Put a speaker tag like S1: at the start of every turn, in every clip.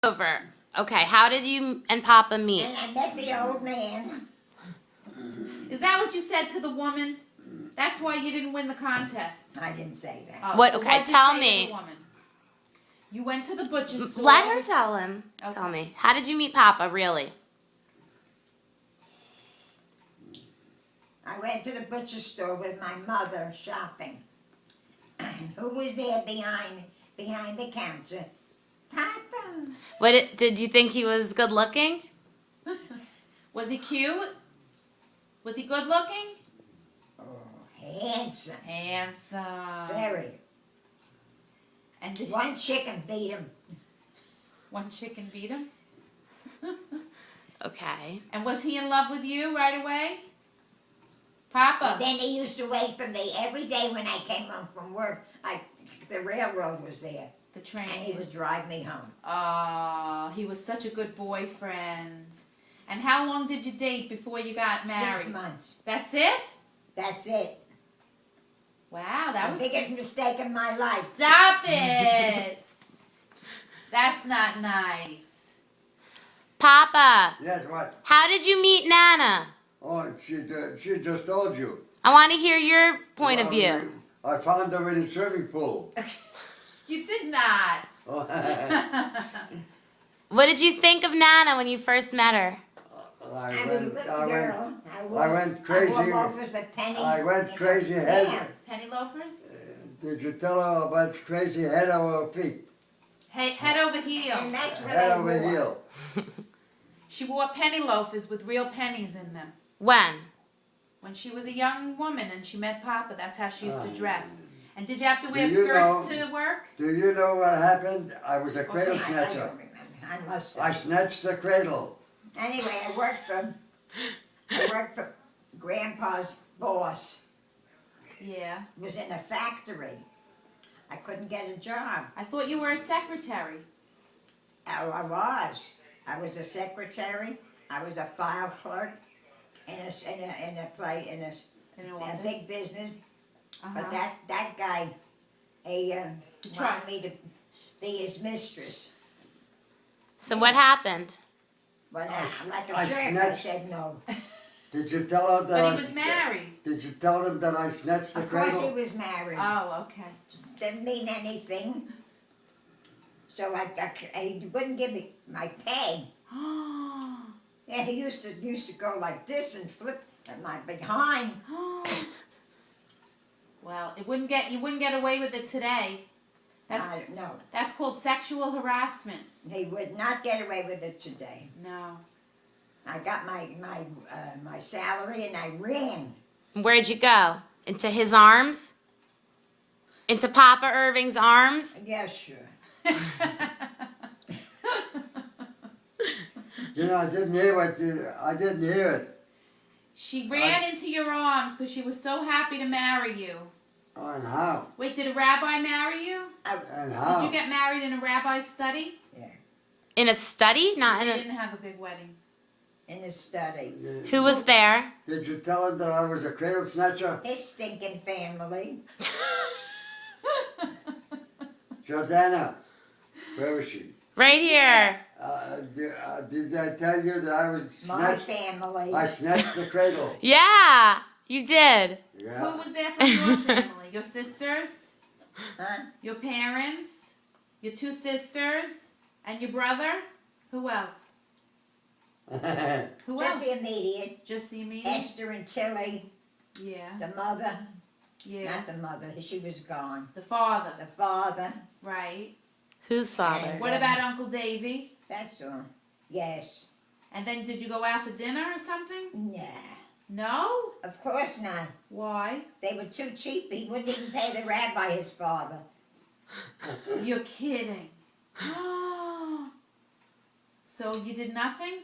S1: Over. Okay, how did you and Papa meet?
S2: And I met the old man.
S3: Is that what you said to the woman? That's why you didn't win the contest.
S2: I didn't say that.
S3: Oh,
S1: What?
S3: so
S1: Okay,
S3: what'd you
S1: tell
S3: say
S1: me.
S3: to the woman? You went to the butcher's store.
S1: Let her tell him.
S3: Okay.
S1: Tell me. How did you meet Papa, really?
S2: I went to the butcher store with my mother shopping. Who was there behind the counter? Papa.
S1: Did you think he was good looking?
S3: Was he cute? Was he good looking?
S2: Oh, handsome.
S3: Handsome.
S2: Very.
S3: And did
S2: One chicken beat him.
S3: one chicken beat him?
S1: Okay.
S3: And was he in love with you right away? Papa.
S2: And then he used to wait for me every day when I came home from work. The railroad was there.
S3: The train.
S2: And he would drive me home.
S3: Oh, he was such a good boyfriend. And how long did you date before you got married?
S2: 6 months.
S3: That's it?
S2: That's it.
S3: Wow, that was...
S2: the biggest mistake in my life.
S3: Stop it! That's not nice.
S1: Papa,
S4: Yes, what?
S1: how did you meet Nana?
S4: Oh, she just told you.
S1: I want to hear your point of
S4: Well,
S1: view.
S4: I found her in the swimming pool.
S3: You did not.
S4: Oh,
S1: What did you think of Nana when you first met her?
S2: I was a little girl.
S4: I went crazy.
S2: I wore loafers with pennies.
S4: I went crazy
S2: Yeah.
S4: head.
S3: Penny loafers?
S4: Did you tell her about crazy head over feet?
S3: Hey, head over heel.
S2: And that's what
S4: Head
S2: I
S4: over
S2: wore.
S4: heel.
S3: She wore penny loafers with real pennies in them.
S1: When?
S3: When she was a young woman and she met Papa, that's how she used to dress. And did you have to wear
S4: Do you
S3: skirts
S4: know-
S3: to work?
S4: Do you know what happened? I was a cradle
S3: Okay,
S2: I
S4: snatcher.
S2: don't remember. I must
S4: I
S2: have.
S4: snatched the cradle.
S2: Anyway, I worked for Grandpa's boss.
S3: Yeah.
S2: He was in a factory. I couldn't get a job.
S3: I thought you were a secretary.
S2: Oh, I was a secretary. I was a file clerk in a
S3: office.
S2: big business.
S3: Uh-huh.
S2: But that guy, he
S3: tried.
S2: wanted me to be his mistress.
S1: So what happened?
S2: But like a
S4: I
S2: jerk, I
S4: snatched-
S2: said no.
S4: Did you tell her that
S3: But
S4: I...
S3: he was married.
S4: Did you tell him that I snatched the
S2: Of course he
S4: cradle?
S2: was married.
S3: Oh, okay.
S2: Didn't mean anything. So he wouldn't give me my pay. Yeah, he used to go like this and flip at my behind.
S3: Well, you wouldn't get away with it today.
S2: No,
S3: That's called sexual harassment.
S2: he would not get away with it today.
S3: No.
S2: I got my salary and I ran.
S1: Where'd you go? Into his arms? Into Papa Irving's arms?
S2: Yeah, sure.
S4: You know, I didn't hear it.
S3: She ran into your arms because she was so happy to marry you.
S4: Oh, and how?
S3: Wait, did a rabbi marry you?
S4: And
S3: Did
S4: how?
S3: you get married in a rabbi's study?
S2: Yeah,
S1: In a study? Not in
S3: They
S1: a...
S3: didn't have a big wedding.
S2: in the study.
S1: Who was there?
S4: Did you tell him that I was a cradle snatcher?
S2: His stinking family.
S4: Jordana, where was she?
S1: Right here.
S4: Did I tell you that I was
S2: My
S4: snatched?
S2: family.
S4: I snatched the cradle.
S1: Yeah, you did.
S4: Yeah.
S3: Who was there from your family? Your sisters?
S2: Huh?
S3: Your parents? Your two sisters? And your brother? Who else? Who
S2: Just
S3: else?
S2: the immediate.
S3: Just the immediate?
S2: Esther and Tilly,
S3: Yeah.
S2: the mother.
S3: Yeah.
S2: Not the mother, she was gone.
S3: The father.
S2: The father.
S3: Right.
S1: Whose father?
S3: What about Uncle Davy?
S2: That's all. Yes.
S3: And then did you go out for dinner or something?
S2: Nah.
S3: No?
S2: Of course not.
S3: Why?
S2: They were too cheap. He wouldn't even pay the rabbi, his father.
S3: You're kidding. So you did nothing?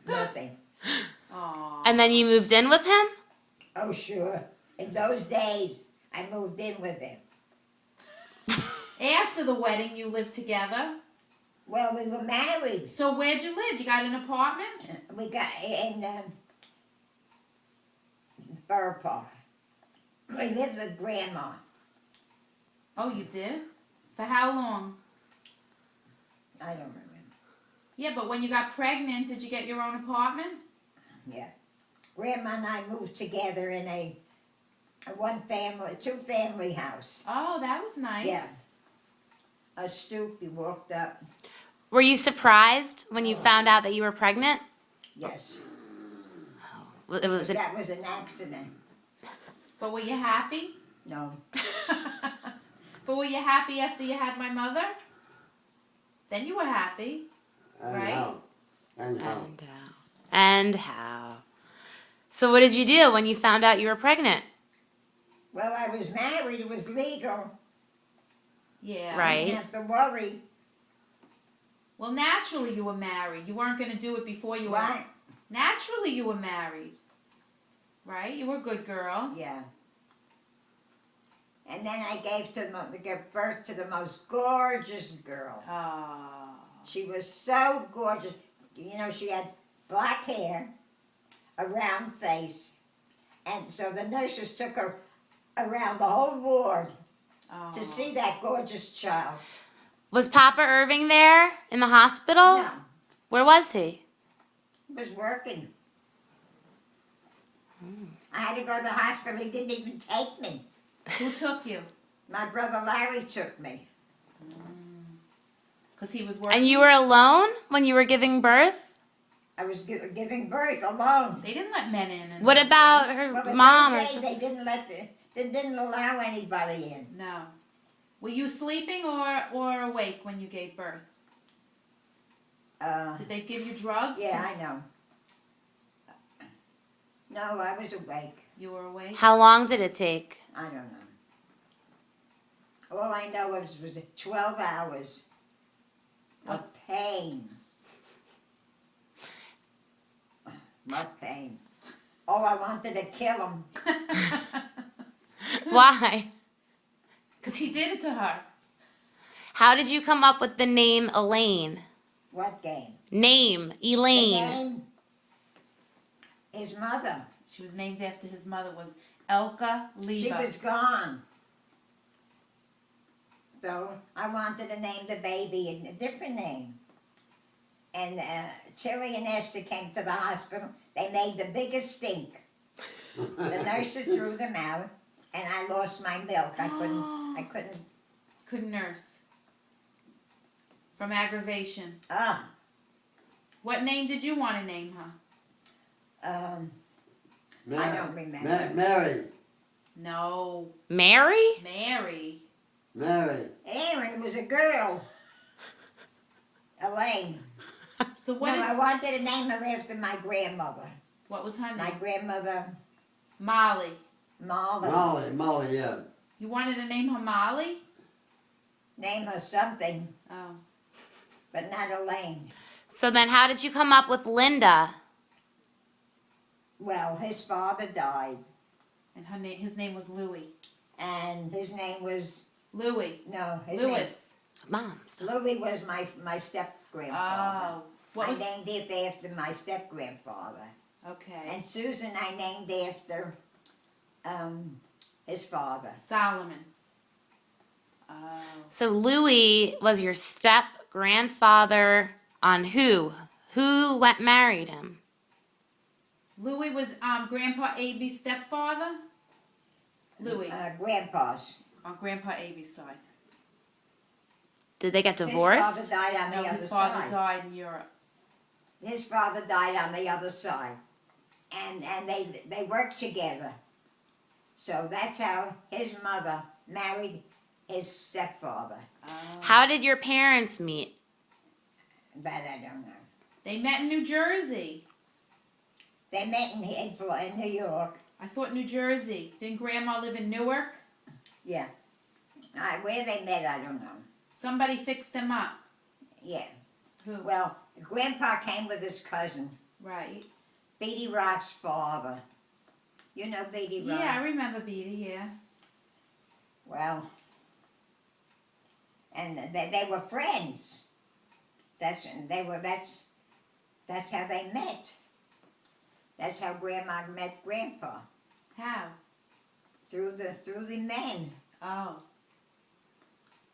S2: Nothing.
S3: Aw.
S1: And then you moved in with him?
S2: Oh, sure. In those days, I moved in with him.
S3: After the wedding, you lived together.
S2: Well, we were married.
S3: So where'd you live? You got an apartment?
S2: We got in Borough Park. We lived with Grandma.
S3: Oh, you did? For how long?
S2: I don't remember.
S3: Yeah, but when you got pregnant, did you get your own apartment?
S2: Yeah. Grandma and I moved together in a two-family house.
S3: Oh, that was nice.
S2: Yeah. A stoop, you walked up.
S1: Were you surprised when you found out that you were pregnant?
S2: Yes.
S1: It was
S2: That was an accident.
S3: But were you happy?
S2: No.
S3: But were you happy after you had my mother? Then you were happy.
S4: And
S3: Right?
S4: how? And how?
S1: And how? And how? So what did you do when you found out you were pregnant?
S2: Well, I was married. It was legal.
S3: Yeah.
S1: Right.
S2: I didn't have to worry.
S3: Well, naturally you were married. You weren't going to do it before you were.
S2: Right?
S3: Naturally you were married. Right? You were a good girl.
S2: Yeah. And then I gave birth to the most gorgeous girl.
S3: Oh.
S2: She was so gorgeous. You know, she had black hair, a round face, and so the nurses took her around the whole ward
S3: Oh.
S2: to see that gorgeous child.
S1: Was Papa Irving there in the hospital?
S2: No,
S1: Where was he?
S2: he was working. I had to go to the hospital. He didn't even take me.
S3: Who took you?
S2: My brother Larry took me.
S3: Because he was working.
S1: And you were alone when you were giving birth?
S2: I was giving birth alone.
S3: They didn't let men in.
S1: What
S3: those
S1: about
S3: days.
S1: her
S2: Well, in
S1: mom or
S2: those days,
S1: something?
S2: they didn't allow anybody in.
S3: No. Were you sleeping or awake when you gave birth? Did they give you drugs?
S2: Yeah, I know. No, I was awake.
S3: You were awake?
S1: How long did it take?
S2: I don't know. All I know was 12 hours of pain. What pain? Oh, I wanted to kill him.
S1: Why?
S3: Because he did it to her.
S1: How did you come up with the name Elaine?
S2: What game?
S1: Name,
S2: The
S1: Elaine.
S2: game? His mother.
S3: She was named after his mother was Elka Leva.
S2: She was gone. So I wanted to name the baby a different name. And Tilly and Esther came to the hospital. They made the biggest stink. The nurses threw them out, and I lost my milk. I couldn't.
S3: Couldn't nurse. From aggravation.
S2: Ah,
S3: What name did you want to name her?
S2: I don't remember.
S4: Mary.
S3: No.
S1: Mary?
S3: Mary.
S4: Mary.
S2: Aaron was a girl. Elaine.
S3: So
S2: No,
S3: what did,
S2: I wanted to name her after my grandmother.
S3: what was her
S2: My
S3: name?
S2: grandmother,
S3: Molly.
S2: Molly.
S4: Molly, yeah.
S3: You wanted to name her Molly?
S2: Name her something,
S3: Oh.
S2: but not Elaine.
S1: So then how did you come up with Linda?
S2: Well, his father died,
S3: And his name was Louis.
S2: and his name was,
S3: Louis.
S2: no, his
S3: Louis.
S1: Mom.
S2: name, Louis was my step-grandfather.
S3: Oh. What
S2: I
S3: was,
S2: named it after my step-grandfather.
S3: okay.
S2: And Susan I named after his father.
S3: Solomon. Oh.
S1: So Louis was your step grandfather on who? Who married him?
S3: Louis was Grandpa Abe's stepfather? Louis.
S2: Grandpa's.
S3: On Grandpa Abe's side.
S1: Did they get
S2: His
S1: divorced?
S2: father died on the
S3: No,
S2: other
S3: his father
S2: side.
S3: died in Europe.
S2: His father died on the other side. And they worked together. So that's how his mother married his stepfather.
S3: Oh.
S1: How did your parents meet?
S2: That I don't know.
S3: They met in New Jersey.
S2: They met in New York.
S3: I thought New Jersey. Didn't Grandma live in Newark?
S2: Yeah. Where they met, I don't know.
S3: Somebody fixed them up.
S2: Yeah.
S3: Who?
S2: Well, Grandpa came with his cousin,
S3: Right.
S2: Beatty Rock's father. You know Beatty Rock?
S3: Yeah, I remember Beatty, yeah.
S2: Well, and they were friends. That's how they met. That's how Grandma met Grandpa,
S3: How?
S2: through the men.
S3: Oh.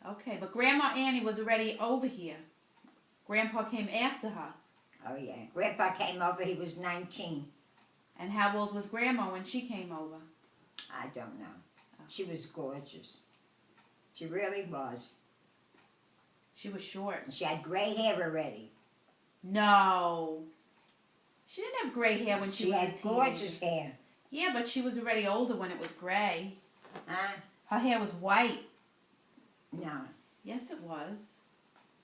S3: Okay, but Grandma Annie was already over here. Grandpa came after her.
S2: Oh, yeah. Grandpa came over, he was 19.
S3: And how old was Grandma when she came over?
S2: I don't know. She was gorgeous. She really was.
S3: She was short.
S2: And she had gray hair already.
S3: No. She didn't have gray hair when she was a
S2: had
S3: teenager.
S2: gorgeous hair.
S3: Yeah, but she was already older when it was gray.
S2: Huh?
S3: Her hair was white.
S2: No.
S3: Yes, it was.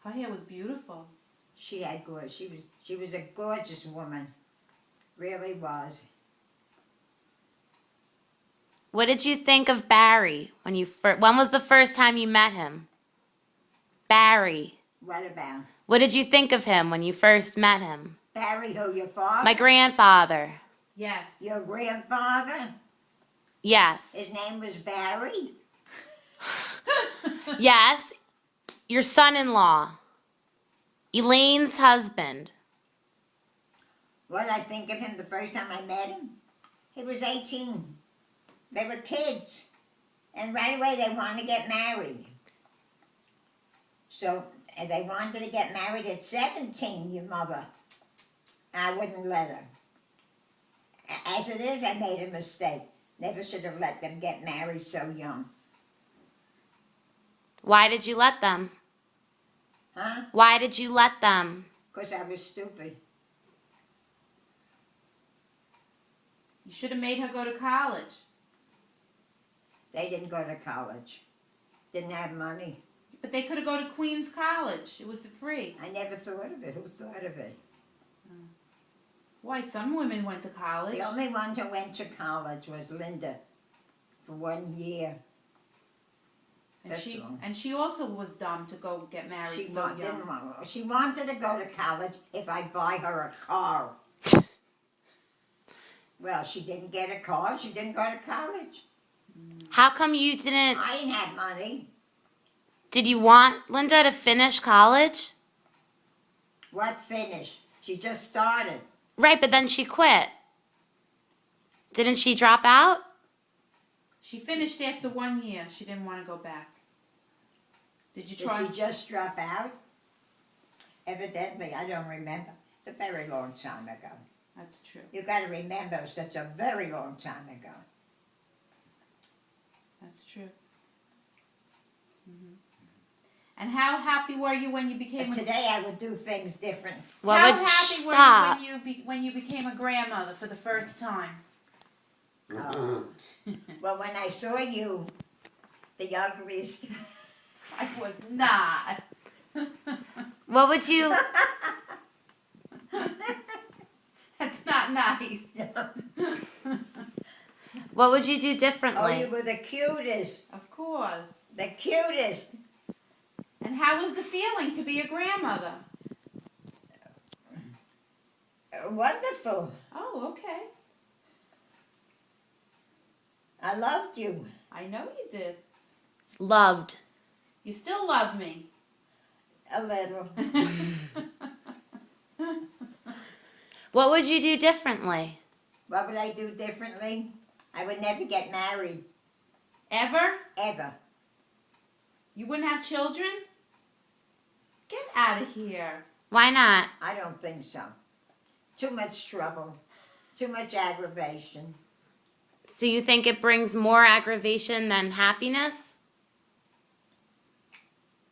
S3: Her hair was beautiful.
S2: She had gorgeous. She was a gorgeous woman. Really was.
S1: What did you think of Barry when you when was the first time you met him? Barry.
S2: What about?
S1: What did you think of him when you first met him?
S2: Barry, who, your father?
S1: My grandfather.
S3: Yes.
S2: Your grandfather?
S1: Yes.
S2: His name was Barry?
S1: Yes. Your son-in-law. Elaine's husband.
S2: What did I think of him the first time I met him? He was 18. They were kids. And right away they wanted to get married. So they wanted to get married at 17, your mother. I wouldn't let her. As it is, I made a mistake. Never should have let them get married so young.
S1: Why did you let them?
S2: Huh?
S1: Why did you let them?
S2: Because I was stupid.
S3: You should have made her go to college.
S2: They didn't go to college. Didn't have money.
S3: But they could have go to Queens College. It was free.
S2: I never thought of it. Who thought of it?
S3: Why, some women went to college.
S2: The only one who went to college was Linda for 1 year.
S3: And she also was dumb to go get married so young.
S2: Didn't want. She wanted to go to college if I'd buy her a car. Well, she didn't get a car. She didn't go to college.
S1: How come you didn't?
S2: I didn't have money.
S1: Did you want Linda to finish college?
S2: What finish? She just started.
S1: Right, but then she quit. Didn't she drop out?
S3: She finished after 1 year. She didn't want to go back. Did you
S2: Did
S3: try?
S2: she just drop out? Evidently, I don't remember. It's a very long time ago.
S3: That's true.
S2: You got to remember, it's such a very long time ago.
S3: That's true. And how happy were you when you became?
S2: But today, I would do things different.
S1: What
S3: How
S1: would
S3: happy
S1: stop?
S3: were you when you became a grandmother for the first time?
S2: Well, when I saw you, the ugliest.
S3: I was not.
S1: What would you?
S3: That's not nice.
S1: What would you do
S2: Oh,
S1: differently?
S2: you were the cutest.
S3: Of course.
S2: The cutest.
S3: And how was the feeling to be a grandmother?
S2: Wonderful.
S3: Oh, okay.
S2: I loved you.
S3: I know you did.
S1: Loved.
S3: You still love me.
S2: A little.
S1: What would you do differently?
S2: What would I do differently? I would never get married.
S3: Ever?
S2: Ever.
S3: You wouldn't have children? Get out of here.
S1: Why not?
S2: I don't think so. Too much trouble. Too much aggravation.
S1: So you think it brings more aggravation than happiness?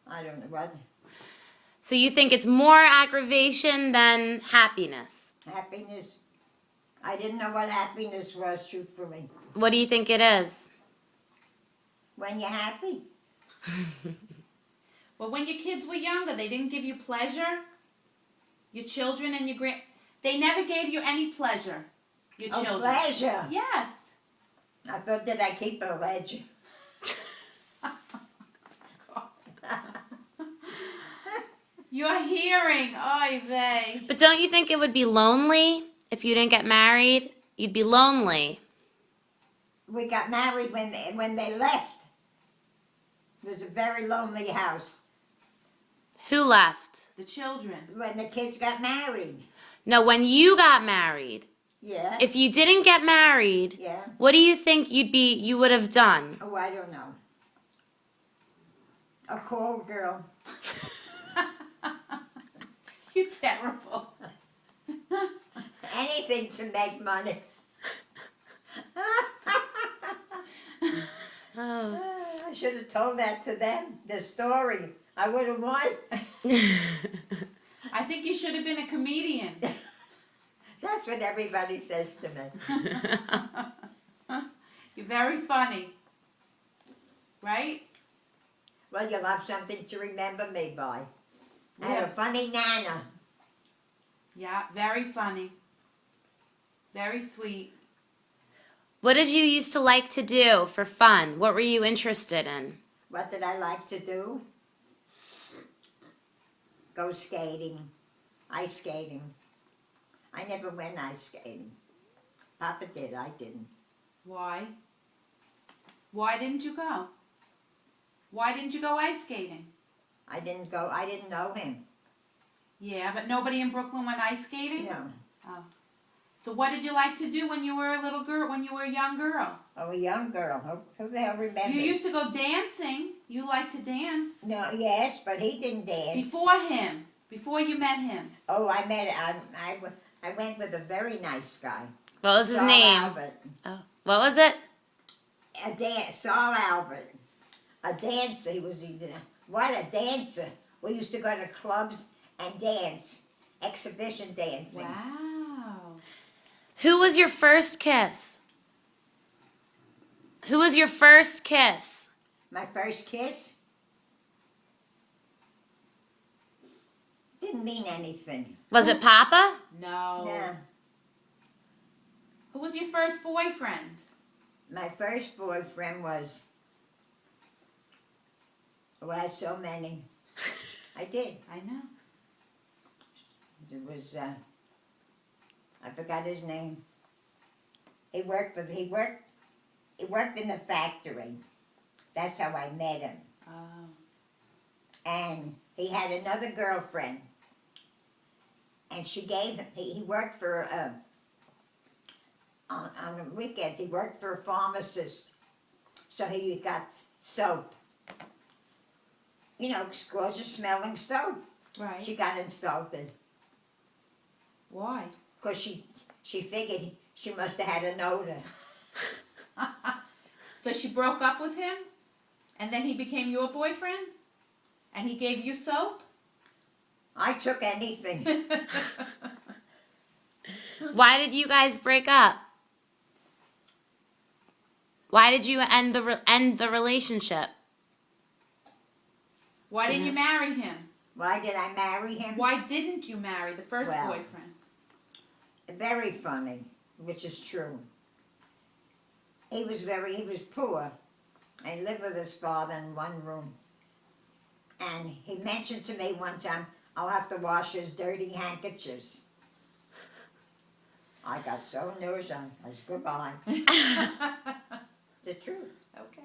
S2: I don't know what.
S1: So you think it's more aggravation than happiness?
S2: Happiness. I didn't know what happiness was, truthfully.
S1: What do you think it is?
S2: When you're happy.
S3: Well, when your kids were younger, they didn't give you pleasure? Your children and your they never gave you any pleasure. Your
S2: Oh,
S3: children.
S2: pleasure.
S3: Yes.
S2: I thought, did I keep a ledger?
S3: Your hearing. Oy vey.
S1: But don't you think it would be lonely if you didn't get married? You'd be lonely.
S2: We got married when they left. It was a very lonely house.
S1: Who left?
S3: The children.
S2: When the kids got married.
S1: No, when you got married.
S2: Yeah.
S1: If you didn't get married,
S2: Yeah.
S1: what do you think you would have done?
S2: Oh, I don't know. A call girl.
S3: You're terrible.
S2: Anything to make money.
S1: Oh.
S2: I should have told that to them, the story. I would have won.
S3: I think you should have been a comedian.
S2: That's what everybody says to me.
S3: You're very funny. Right?
S2: Well, you'll have something to remember me by. I had
S3: Yeah.
S2: a funny nana.
S3: Yeah, very funny. Very sweet.
S1: What did you used to like to do for fun? What were you interested in?
S2: What did I like to do? Go skating, ice skating. I never went ice skating. Papa did, I didn't.
S3: Why? Why didn't you go? Why didn't you go ice skating?
S2: I didn't go, I didn't know him.
S3: Yeah, but nobody in Brooklyn went ice skating?
S2: No.
S3: Oh. So what did you like to do when you were a little girl, when you were a young girl?
S2: Oh, a young girl. Who the hell remembers?
S3: You used to go dancing. You liked to dance.
S2: No, yes, but he didn't dance.
S3: Before him. Before you met him.
S2: Oh, I met, I went with a very nice guy.
S1: What was his
S2: Saul
S1: name?
S2: Albert.
S1: Oh, what was it?
S2: Saul Albert. A dancer. What a dancer. We used to go to clubs and dance. Exhibition dancing.
S3: Wow.
S1: Who was your first kiss? Who was your first kiss?
S2: My first kiss didn't mean anything.
S1: Was it Papa?
S3: No.
S2: Nah.
S3: Who was your first boyfriend?
S2: My first boyfriend was, oh, I had so many. I did.
S3: I know.
S2: It was, I forgot his name. He worked in the factory. That's how I met him.
S3: Oh.
S2: And he had another girlfriend. And she gave him, he worked for, on the weekends, he worked for a pharmacist. So he got soap. You know, gorgeous smelling soap.
S3: Right.
S2: She got insulted.
S3: Why?
S2: Because she figured she must have had an odor.
S3: So she broke up with him? And then he became your boyfriend? And he gave you soap?
S2: I took anything.
S1: Why did you guys break up? Why did you end the relationship?
S3: Why didn't you marry him?
S2: Why did I marry him?
S3: Why didn't you marry the first
S2: Well.
S3: boyfriend?
S2: Very funny, which is true. He was poor. And lived with his father in one room. And he mentioned to me one time, I'll have to wash his dirty handkerchiefs. I got so nervous, I was goodbye. The truth.
S3: Okay.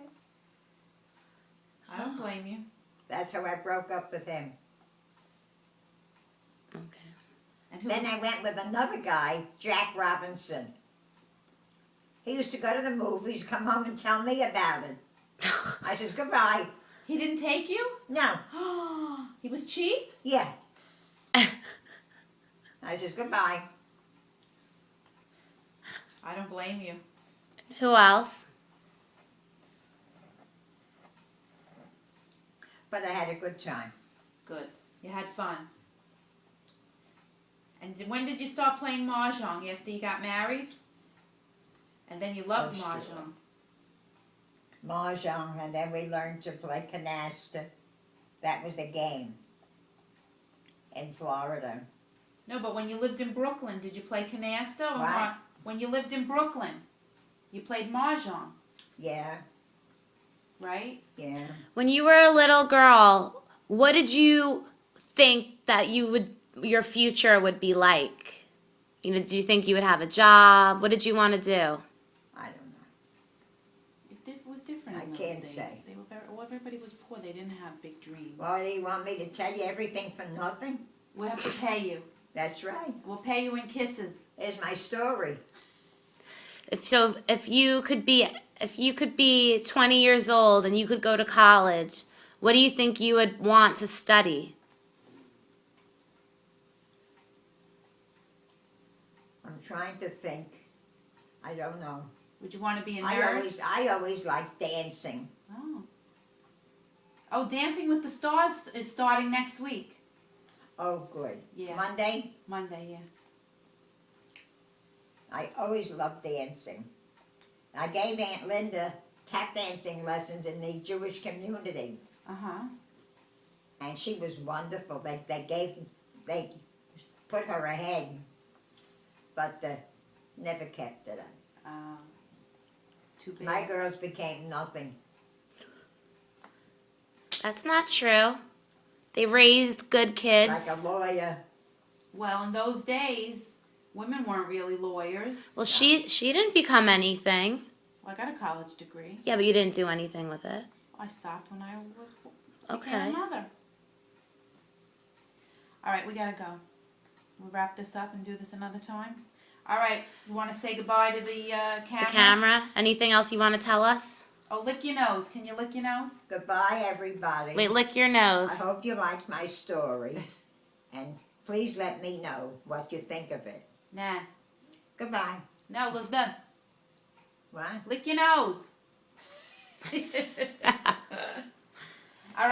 S3: I don't blame you.
S2: That's how I broke up with him.
S1: Okay.
S3: And who
S2: Then I went with another guy, Jack Robinson. He used to go to the movies, come home and tell me about it. I says, goodbye.
S3: He didn't take you?
S2: No,
S3: He was cheap?
S2: yeah. I says, goodbye.
S3: I don't blame you.
S1: Who else?
S2: But I had a good time.
S3: Good. You had fun. And when did you start playing mahjong? After you got married? And then you loved
S2: Oh, sure.
S3: mahjong.
S2: Mahjong, and then we learned to play canasta. That was a game in Florida.
S3: No, but when you lived in Brooklyn, did you play canasta? Or
S2: What?
S3: When you lived in Brooklyn, you played mahjong,
S2: Yeah,
S3: right?
S2: yeah.
S1: When you were a little girl, what did you think that your future would be like? You know, did you think you would have a job? What did you want to do?
S2: I don't know.
S3: It was different
S2: I
S3: in those
S2: can't
S3: days.
S2: say.
S3: They were well, everybody was poor. They didn't have big dreams.
S2: Well, do you want me to tell you everything for nothing?
S3: We'll have to pay you.
S2: That's right.
S3: We'll pay you in kisses.
S2: Here's my story.
S1: If you could be 20 years old and you could go to college, What do you think you would want to study?
S2: I'm trying to think. I don't know.
S3: Would you want to be a
S2: I
S3: nurse?
S2: always liked dancing.
S3: Oh. Oh, Dancing with the Stars is starting next week.
S2: Oh, good.
S3: Yeah.
S2: Monday,
S3: Monday, yeah.
S2: I always loved dancing. I gave Aunt Linda tap dancing lessons in the Jewish community,
S3: Uh-huh.
S2: and she was wonderful. They put her ahead, but never kept it up.
S3: Too bad.
S2: My girls became nothing.
S1: That's not true. They raised good kids.
S2: Like a lawyer.
S3: Well, in those days, women weren't really lawyers.
S1: Well, she didn't become anything.
S3: Well, I got a college degree.
S1: Yeah, but you didn't do anything with it.
S3: I stopped when I was
S1: Okay.
S3: became a mother. All right, we gotta go. We'll wrap this up and do this another time. All right, you want to say goodbye to the camera?
S1: The camera. Anything else you want to tell us?
S3: Oh, lick your nose. Can you lick your nose?
S2: Goodbye, everybody.
S1: Wait, lick your nose.
S2: I hope you liked my story, and please let me know what you think of it.
S3: Nah.
S2: Goodbye.
S3: No, look, then.
S2: What?
S3: Lick your nose.